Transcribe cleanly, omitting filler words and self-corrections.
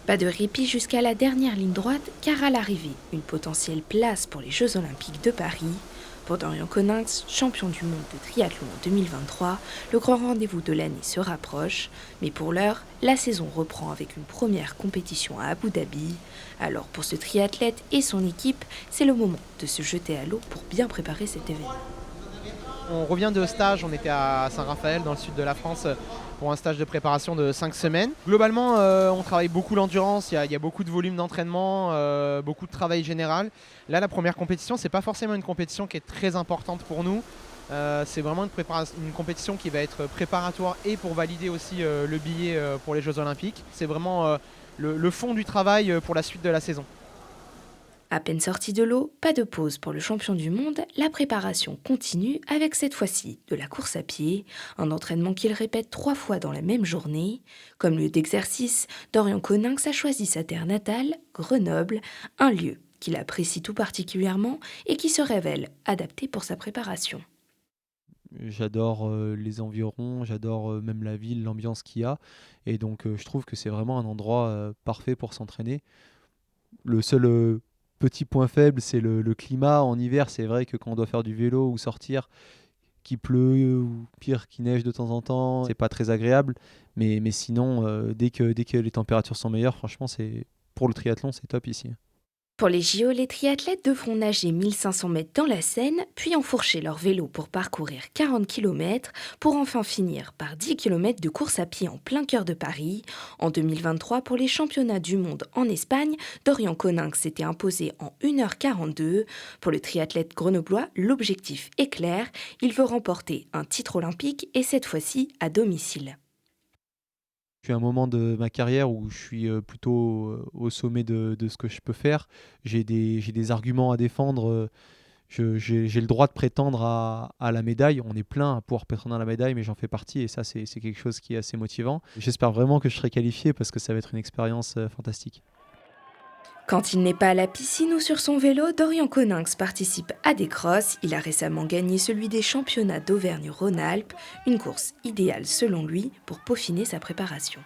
Pas de répit jusqu'à la dernière ligne droite, car à l'arrivée, une potentielle place pour les Jeux Olympiques de Paris. Pour Dorian Coninx, champion du monde de triathlon en 2023, le grand rendez-vous de l'année se rapproche. Mais pour l'heure, la saison reprend avec une première compétition à Abu Dhabi. Alors pour ce triathlète et son équipe, c'est le moment de se jeter à l'eau pour bien préparer cet événement. On revient de stage, on était à Saint-Raphaël dans le sud de la France pour un stage de préparation de 5 semaines. Globalement, on travaille beaucoup l'endurance, il y a beaucoup de volume d'entraînement, beaucoup de travail général. Là, la première compétition, c'est pas forcément une compétition qui est très importante pour nous. C'est vraiment une compétition qui va être préparatoire et pour valider aussi le billet pour les Jeux Olympiques. C'est vraiment le fond du travail pour la suite de la saison. À peine sorti de l'eau, pas de pause pour le champion du monde, la préparation continue avec cette fois-ci de la course à pied, un entraînement qu'il répète 3 fois dans la même journée. Comme lieu d'exercice, Dorian Coninx a choisi sa terre natale, Grenoble, un lieu qu'il apprécie tout particulièrement et qui se révèle adapté pour sa préparation. J'adore les environs, j'adore même la ville, l'ambiance qu'il y a. Et donc je trouve que c'est vraiment un endroit parfait pour s'entraîner. Le seul petit point faible, c'est le climat. En hiver, c'est vrai que quand on doit faire du vélo ou sortir, qu'il pleut ou pire qu'il neige de temps en temps, c'est pas très agréable. Mais sinon, dès que les températures sont meilleures, franchement, pour le triathlon, c'est top ici. Pour les JO, les triathlètes devront nager 1500 mètres dans la Seine, puis enfourcher leur vélo pour parcourir 40 km, pour enfin finir par 10 km de course à pied en plein cœur de Paris. En 2023, pour les championnats du monde en Espagne, Dorian Coninx s'était imposé en 1h42. Pour le triathlète grenoblois, l'objectif est clair, il veut remporter un titre olympique et cette fois-ci à domicile. Je suis à un moment de ma carrière où je suis plutôt au sommet de ce que je peux faire. J'ai des arguments à défendre. J'ai le droit de prétendre à la médaille. On est plein à pouvoir prétendre à la médaille, mais j'en fais partie et ça, c'est quelque chose qui est assez motivant. J'espère vraiment que je serai qualifié parce que ça va être une expérience fantastique. Quand il n'est pas à la piscine ou sur son vélo, Dorian Coninx participe à des crosses. Il a récemment gagné celui des championnats d'Auvergne-Rhône-Alpes, une course idéale selon lui pour peaufiner sa préparation.